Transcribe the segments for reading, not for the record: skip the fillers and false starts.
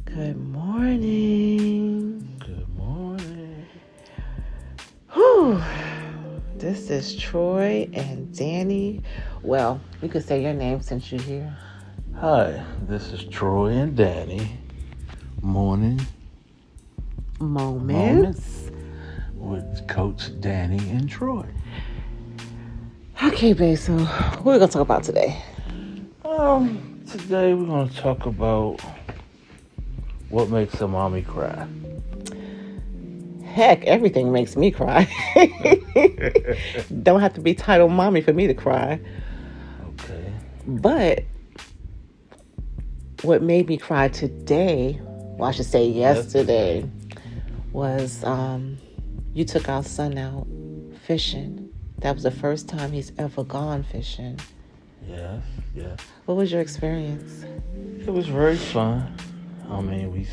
Good morning. Good morning. Whew. This is Troy and Danny. Well, you could say your name since you're here. Hi, this is Troy and Danny. Morning Moments. with Coach Danny and Troy. Okay, babe, so what are we going to talk about today? Today we're going to talk about what makes a mommy cry. Heck, everything makes me cry. Don't have to be titled mommy for me to cry. Okay. But what made me cry today, well, I should say yesterday, was you took our son out fishing. That was the first time he's ever gone fishing. Yes. What was your experience? It was very fun. I mean,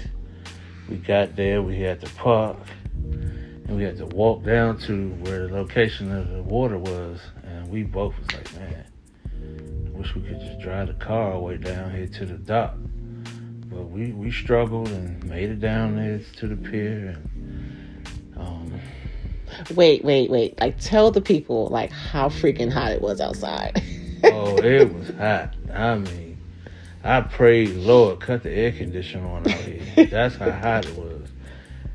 we got there, we had to park, and we had to walk down to where the location of the water was, and we both was like, man, I wish we could just drive the car all the way down here to the dock. But we struggled and made it down there to the pier, and Wait. Like, tell the people, like, how freaking hot it was outside. oh, it was hot. I mean, I prayed, Lord, cut the air conditioner on out here. That's how hot it was.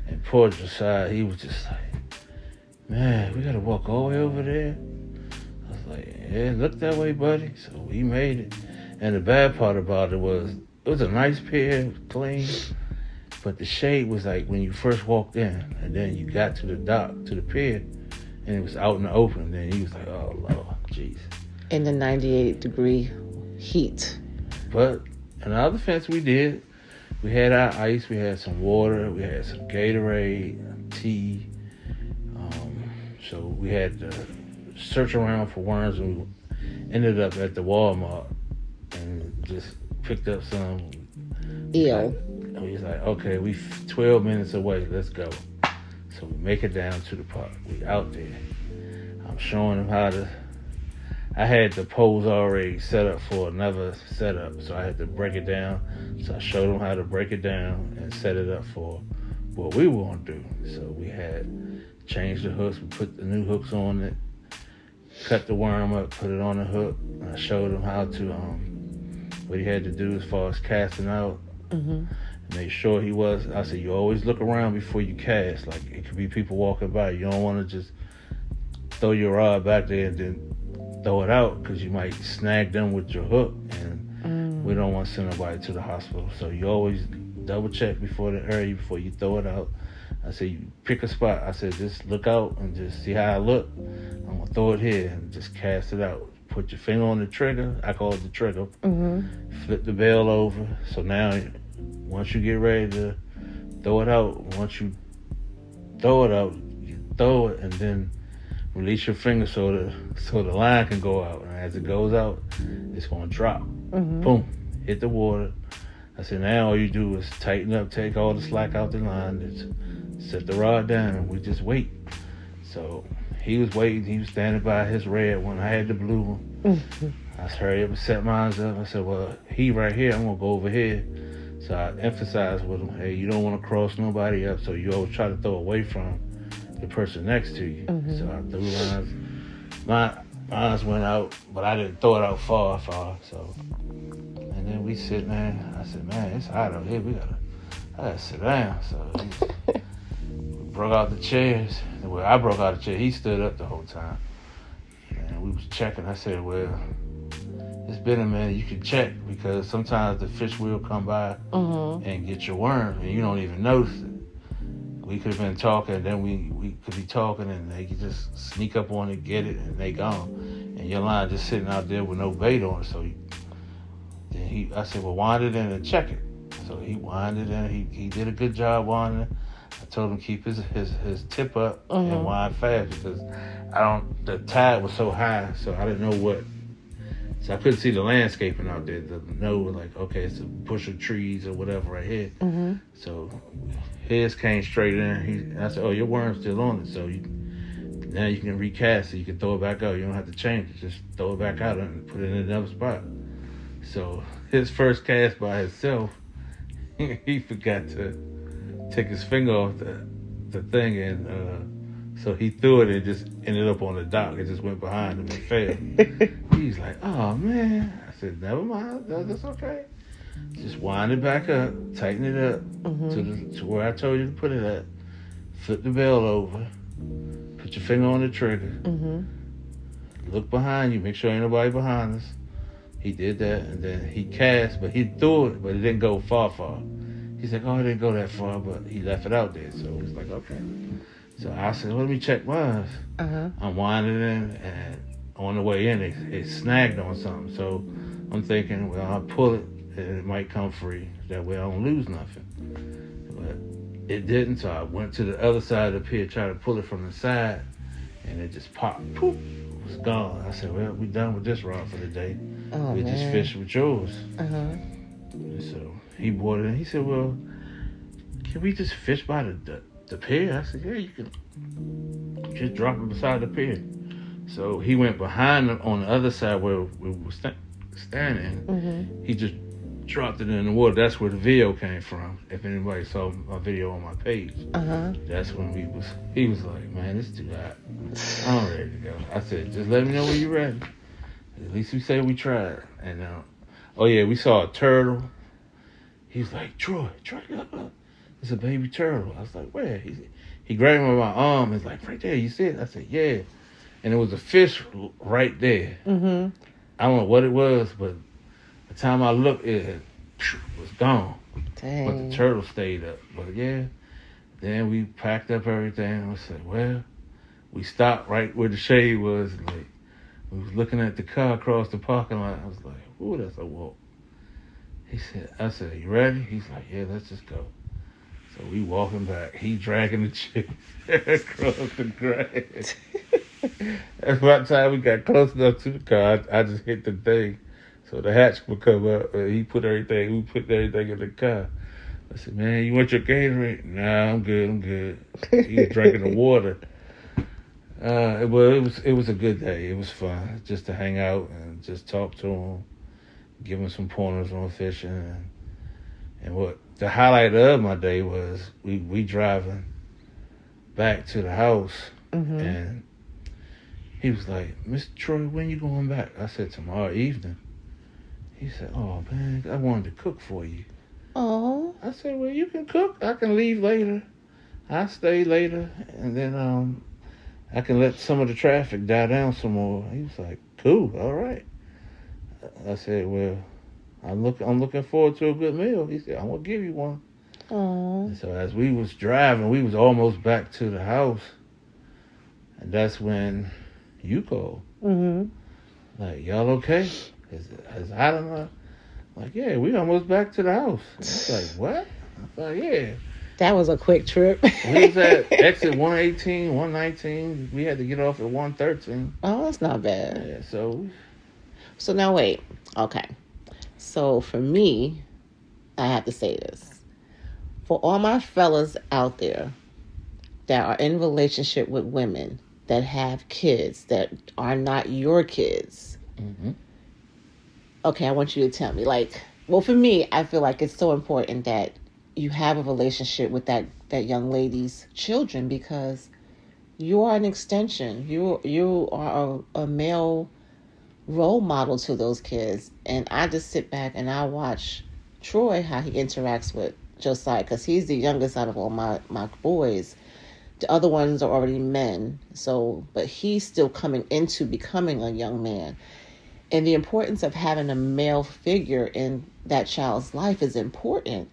And poor Josiah, he was just like, man, we got to walk all the way over there. I was like, yeah, look that way, buddy. So we made it. And the bad part about it was a nice pier, it was clean. But the shade was like when you first walked in, and then you got to the dock, to the pier, and it was out in the open. And then he was like, oh, Lord, jeez. In the 98-degree heat. But in the other fence we did, we had our ice, we had some water, we had some Gatorade, tea. So we had to search around for worms, and we ended up at the Walmart and just picked up some. Ew. And we was like, okay, we 12 minutes away, let's go. So we make it down to the park. We out there. I'm showing them how to. I had the poles already set up for another setup, so I had to break it down. So I showed them how to break it down and set it up for what we were going to do. So we had changed the hooks, we put the new hooks on it, cut the worm up, put it on the hook. And I showed him how to, what he had to do as far as casting out. Mm-hmm. Make sure he was. I said, you always look around before you cast. Like, it could be people walking by. You don't want to just throw your rod back there and then throw it out, because you might snag them with your hook, and we don't want to send nobody to the hospital. So you always double check before you throw it out. I said, you pick a spot. I said, just look out and just see how I look. I'm going to throw it here and just cast it out. Put your finger on the trigger. I call it the trigger. Mm-hmm. Flip the bell over. So now, once you get ready to throw it out, once you throw it out, you throw it and then release your finger so the line can go out. And as it goes out, it's going to drop. Mm-hmm. Boom. Hit the water. I said, now all you do is tighten up, take all the slack out the line, just set the rod down, and we just wait. So he was waiting. He was standing by his red one. I had the blue one. Mm-hmm. I hurried up and set mine up. I said, well, he right here. I'm going to go over here. So I emphasized with him, hey, you don't want to cross nobody up, so you always try to throw away from the person next to you. Mm-hmm. So I threw lines. Mine went out, but I didn't throw it out far. So, and then we sit, man. I said, man, it's hot out here. I gotta sit down. So we broke out the chairs. Well, I broke out the chair. He stood up the whole time. And we was checking. I said, well, it's been a minute. You can check, because sometimes the fish will come by and get your worm, and you don't even notice it. We could have been talking, then we could be talking, and they could just sneak up on it, get it, and they gone. And your line just sitting out there with no bait on it. So I said, well, wind it in and check it. So he winded in. He did a good job winding. I told him keep his tip up and wind fast, because the tide was so high, so I didn't know what. So I couldn't see the landscaping out there to know, like, okay, it's a bush of trees or whatever right here. Mm-hmm. So his came straight in. I said, oh, your worm's still on it. So now you can recast it. You can throw it back out. You don't have to change it. Just throw it back out and put it in another spot. So his first cast by himself, he forgot to take his finger off the thing, and so he threw it and just ended up on the dock. It just went behind him and fell. He's like, oh man. I said, never mind, that's okay. Just wind it back up, tighten it up to where I told you to put it at. Flip the bell over, put your finger on the trigger, look behind you, make sure ain't nobody behind us. He did that, and then he cast, but he threw it, but it didn't go far. He's like, oh, it didn't go that far, but he left it out there. So he's like, okay. So I said, well, let me check mine. I'm winding in, and on the way in, it snagged on something. So I'm thinking, well, I'll pull it, and it might come free. That way I don't lose nothing. But it didn't, so I went to the other side of the pier, tried to pull it from the side, and it just popped. Poof, it was gone. I said, well, we done with this rod for the day. Oh, we man. just fished with yours. And so he bought it, and he said, well, can we just fish by the pier? I said, yeah, you can just drop it beside the pier. So he went behind on the other side where we were standing. He just dropped it in the water. That's where the video came from. If anybody saw my video on my page, that's when he was like, man, it's too hot. I'm ready to go. I said, just let me know when you're ready. At least we say we tried. And oh yeah, we saw a turtle. He's like, Troy, look. It's a baby turtle. I was like, where? He grabbed me by my arm. He's like, right there, you see it? I said, yeah. And it was a fish right there. I don't know what it was, but the time I looked, it was gone. Dang. But the turtle stayed up. But yeah, then we packed up everything. And I said, well, we stopped right where the shade was. And like, we was looking at the car across the parking lot. I was like, ooh, that's a walk. I said, you ready? He's like, yeah, let's just go. So we walking back. He dragging the chick across the grass. That's by the time we got close enough to the car, I just hit the thing. So the hatch would come up. We put everything in the car. I said, man, you want your Gatorade? Nah, I'm good. He was drinking the water. It was a good day. It was fun just to hang out and just talk to him, give him some pointers on fishing. And what the highlight of my day was we driving back to the house, and he was like, Mr. Troy, when you going back? I said, tomorrow evening. He said, oh man, I wanted to cook for you. Oh. I said, well, you can cook. I can leave later. I'll stay later, and then I can let some of the traffic die down some more. He was like, cool, all right. I said, well, I'm looking forward to a good meal. He said, I'm going to give you one. Oh. And so as we was driving, we was almost back to the house. And that's when you called. Like, y'all okay? Is hot enough? Like, yeah, we almost back to the house. I was like, what? I was like, yeah. That was a quick trip. We was at exit 118, 119. We had to get off at 113. Oh, that's not bad. Yeah, so now wait. Okay. So for me, I have to say this. For all my fellas out there that are in relationship with women that have kids that are not your kids, okay, I want you to tell me. Like, well, for me, I feel like it's so important that you have a relationship with that young lady's children, because you are an extension. You are a male role model to those kids. And I just sit back and I watch Troy, how he interacts with Josiah, because he's the youngest out of all my boys. The other ones are already men. So, but he's still coming into becoming a young man. And the importance of having a male figure in that child's life is important.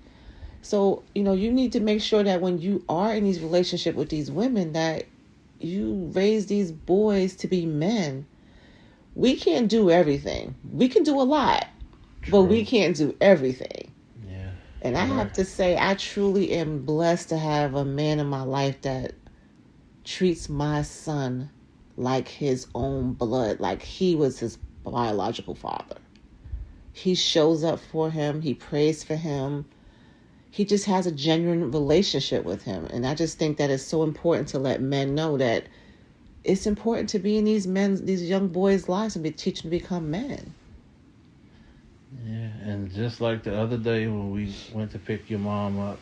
So, you need to make sure that when you are in these relationships with these women, that you raise these boys to be men. We can't do everything. We can do a lot, but we can't do everything. Yeah. And I have to say, I truly am blessed to have a man in my life that treats my son like his own blood, like he was his biological father. He shows up for him. He prays for him. He just has a genuine relationship with him. And I just think that it's so important to let men know that it's important to be in these young boys' lives and teach them to become men. Yeah, and just like the other day when we went to pick your mom up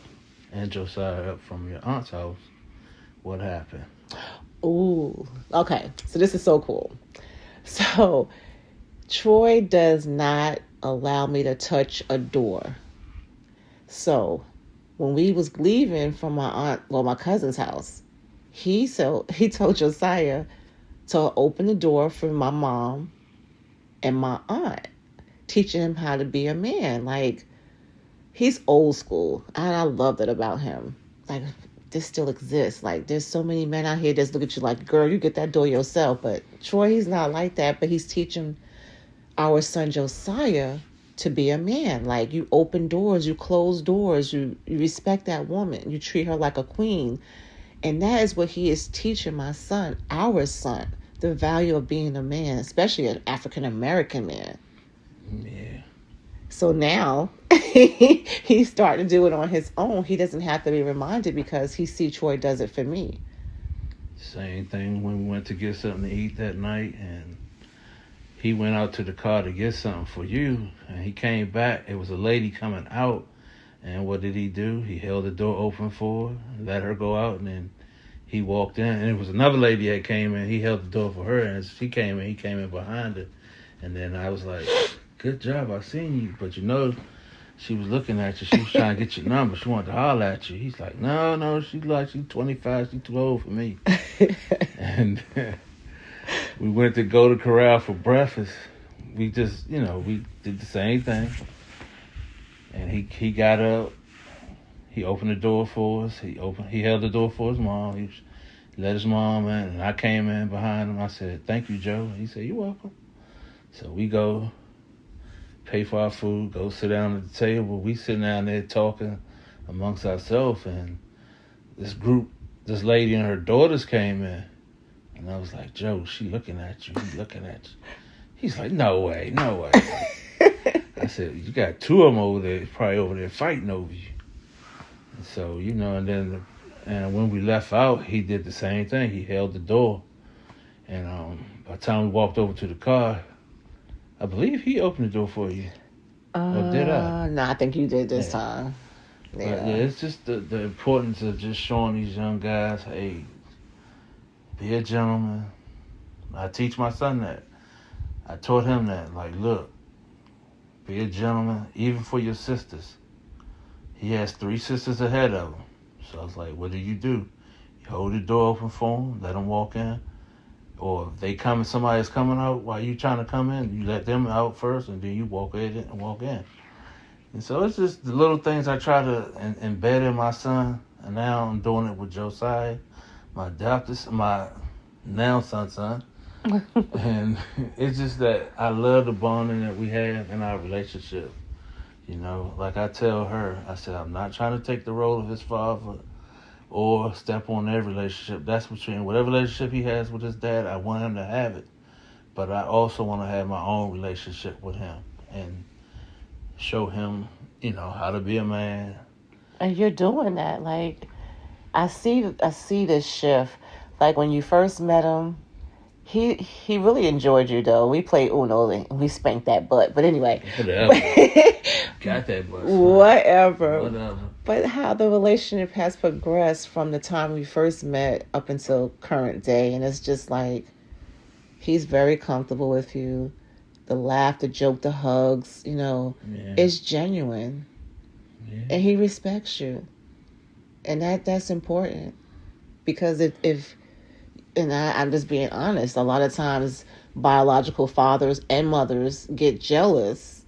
and Josiah up from your aunt's house, what happened? Ooh, okay. So this is so cool. So Troy does not allow me to touch a door. So when we was leaving from my cousin's house, he told Josiah to open the door for my mom and my aunt, teaching him how to be a man. Like, he's old school, and I love that about him. Like, this still exists. Like, there's so many men out here that look at you like, girl, you get that door yourself. But Troy, he's not like that. But he's teaching our son Josiah to be a man. Like, you open doors, you close doors, you respect that woman, you treat her like a queen. And that is what he is teaching my son, our son, the value of being a man, especially an African American man. Yeah. So now he's starting to do it on his own. He doesn't have to be reminded because he see Troy does it for me. Same thing when we went to get something to eat that night, and he went out to the car to get something for you, and he came back. It was a lady coming out, and what did he do? He held the door open for her, let her go out, and then he walked in, and it was another lady that came in. He held the door for her, and she came in. He came in behind her, and then I was like, "Good job, I seen you." But she was looking at you. She was trying to get your number. She wanted to holler at you. He's like, "No, she's 25. She's too old for me." And we went to go to Corral for breakfast. We just, we did the same thing. And he got up. He opened the door for us. He held the door for his mom. He let his mom in, and I came in behind him. I said, "Thank you, Joe." He said, "You're welcome." So we go, pay for our food, go sit down at the table. We sitting down there talking amongst ourselves, and this lady and her daughters came in. And I was like, "Joe, she looking at you. He looking at you." He's like, no way. I said, "You got two of them over there, probably over there fighting over you." And so, and when we left out, he did the same thing. He held the door. And by the time we walked over to the car, I believe he opened the door for you. Or did I? No, I think you did this time. Yeah. But it's just the importance of just showing these young guys, hey, be a gentleman. I teach my son that. I taught him that. Like, look, be a gentleman, even for your sisters. He has 3 sisters ahead of him. So I was like, what do? You hold the door open for them, let them walk in. Or if they come and somebody's coming out while you trying to come in, you let them out first, and then you walk in. And so it's just the little things I try to embed in my son. And now I'm doing it with Josiah, my now son. And it's just that I love the bonding that we have in our relationship. Like I tell her, I said, I'm not trying to take the role of his father or step on their relationship. That's between whatever relationship he has with his dad, I want him to have it. But I also want to have my own relationship with him and show him, how to be a man. And you're doing that. Like, I see this shift. Like, when you first met him, he really enjoyed you, though. We played Uno and we spanked that butt. But anyway. Whatever. Got that butt. Whatever. But how the relationship has progressed from the time we first met up until current day. And it's just like, he's very comfortable with you. The laugh, the joke, the hugs, it's genuine. Yeah. And he respects you. And that's important. Because if I'm just being honest, a lot of times biological fathers and mothers get jealous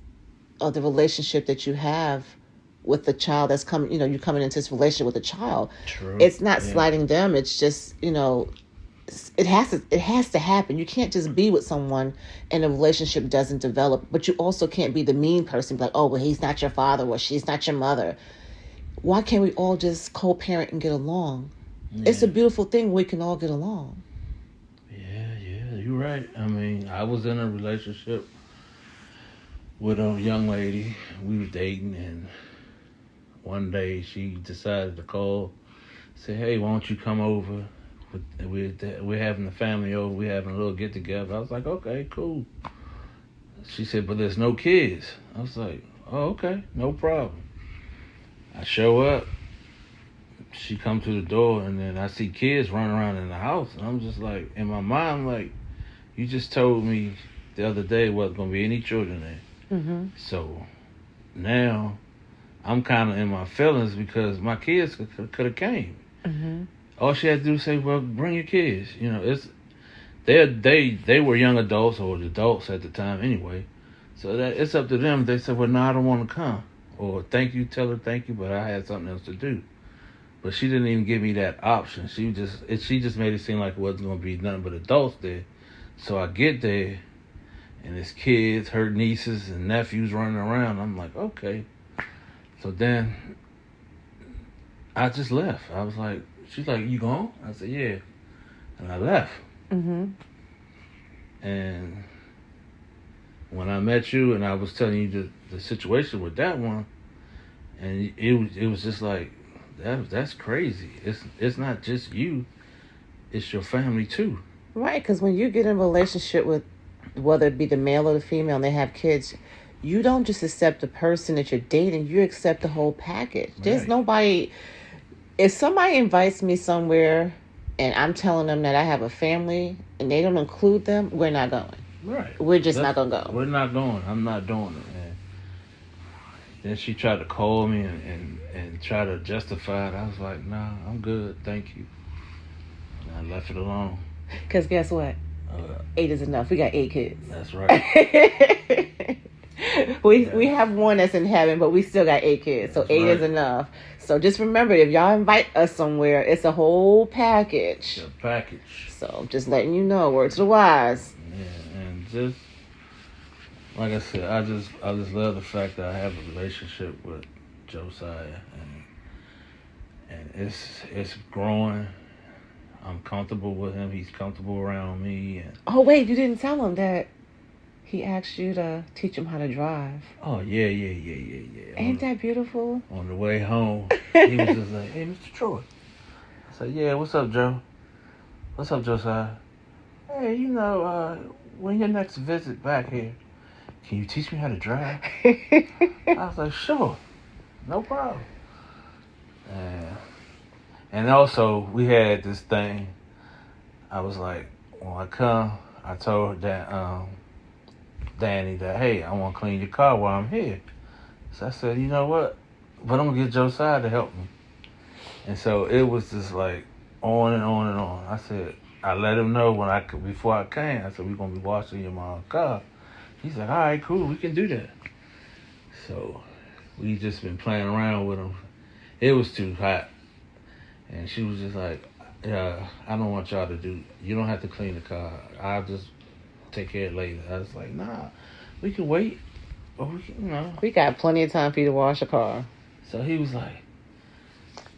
of the relationship that you have with the child that's coming, you're coming into this relationship with a child. True. It's not slighting them. It's just, it has to happen. You can't just be with someone and the relationship doesn't develop, but you also can't be the mean person, like, oh, well, he's not your father or she's not your mother. Why can't we all just co-parent and get along? Yeah. It's a beautiful thing. We can all get along. Yeah, you're right. I mean, I was in a relationship with a young lady. We were dating, and one day she decided to call, say, "Hey, why don't you come over? We're having the family over. We're having a little get together." I was like, "Okay, cool." She said, but there's no kids. I was like, oh, okay, no problem. I show up. She come to the door, and then I see kids running around in the house. And I'm just like, in my mind, I'm like, you just told me the other day wasn't going to be any children there. Mm-hmm. So now I'm kind of in my feelings because my kids could have came. Mm-hmm. All she had to do was say, well, bring your kids. You know, they were young adults or adults at the time anyway. So that it's up to them. They said, well, no, I don't want to come. Or thank you, tell her thank you, but I had something else to do. But she didn't even give me that option. She just made it seem like it wasn't going to be nothing but adults there. So I get there, and there's kids, her nieces and nephews running around. I'm like, okay. So then I just left. I was like, she's like, you gone? I said, yeah. And I left. Mm-hmm. And when I met you and I was telling you the situation with that one, and it was just like, that's crazy. It's not just you, it's your family too. Right, because when you get in a relationship with, whether it be the male or the female, and they have kids, you don't just accept the person that you're dating, you accept the whole package. Right. There's nobody, if somebody invites me somewhere and I'm telling them that I have a family and they don't include them, we're not going. Right. We're just not going to go. We're not going. I'm not doing it. And then she tried to call me and try to justify it. I was like, nah, I'm good, thank you. And I left it alone. Because guess what? 8 is enough. We got 8 kids. That's right. We have one that's in heaven, but we still got 8 kids. So That's 8 right. is enough. So just remember, if y'all invite us somewhere, it's a whole package. It's a package. So just letting you know, word to the wise. Yeah, and just like I said, I just love the fact that I have a relationship with Josiah, and it's growing. I'm comfortable with him. He's comfortable around me. And Oh wait, you didn't tell him that he asked you to teach him how to drive. oh yeah. Ain't that beautiful? On the way home, he was just like, "Hey, Mr. Troy." I said, "Yeah, what's up, Joe? What's up, Josiah? Hey, when your next visit back here, can you teach me how to drive?" I was like, "Sure, no problem." And also, we had this thing. I was like, when I come, I told Danny that, hey, I want to clean your car while I'm here. So I said, you know what? But I'm going to get Josiah to help me. And so it was just like on and on and on. I said, I let him know before I came. I said, we're going to be washing your mom's car. He's like, all right, cool, we can do that. So we just been playing around with him. It was too hot. And she was just like, I don't want y'all to you don't have to clean the car. I'll just take care of it later. I was like, nah, we can wait. Or we can, We got plenty of time for you to wash a car. So he was like,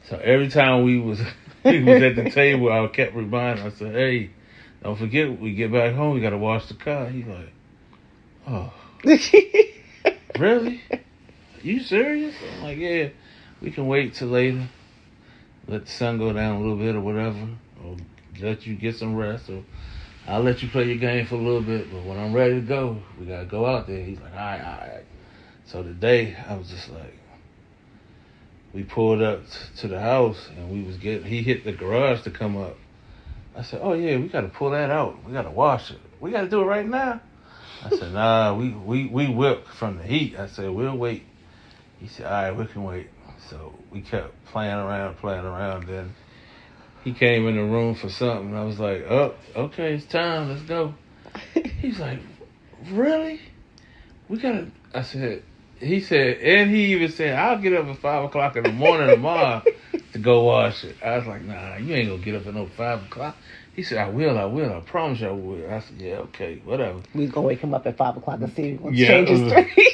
so every time he was at the table, I kept reminding him, I said, hey, don't forget, when we get back home, we got to wash the car. He's like, oh, really? You serious? I'm like, yeah, we can wait till later. Let the sun go down a little bit or whatever, or let you get some rest, or I'll let you play your game for a little bit, but when I'm ready to go, we got to go out there. He's like, all right. So today, I was just like, we pulled up to the house, and he hit the garage to come up. I said, oh yeah, we got to pull that out. We got to wash it. We got to do it right now. I said, nah, we whipped from the heat. I said, we'll wait. He said, all right, we can wait. So we kept playing around. Then he came in the room for something. I was like, oh, okay, it's time. Let's go. He's like, really? We got to... He said, and he even said, I'll get up at 5 o'clock in the morning tomorrow to go wash it. I was like, nah, you ain't going to get up at no 5 o'clock. He said, I will. I promise you I will. I said, yeah, okay, whatever. We was going to wake him up at 5 o'clock and see if he wants Yeah, to change his story.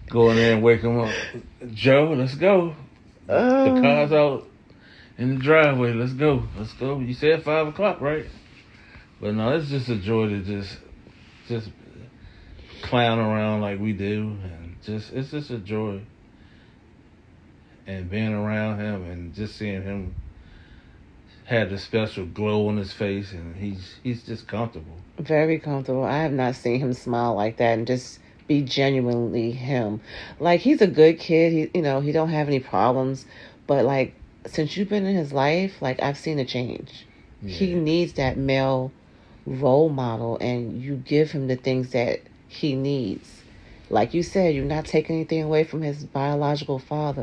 Go in there and wake him up. Joe, let's go. The car's out in the driveway. Let's go. You said 5 o'clock, right? But no, it's just a joy to just clown around like we do, and it's just a joy. And being around him and just seeing him had a special glow on his face, and he's just comfortable. Very comfortable. I have not seen him smile like that and just be genuinely him. Like, he's a good kid. He don't have any problems. But like, since you've been in his life, like, I've seen a change. Yeah. He needs that male role model, and you give him the things that he needs. Like you said, you're not taking anything away from his biological father.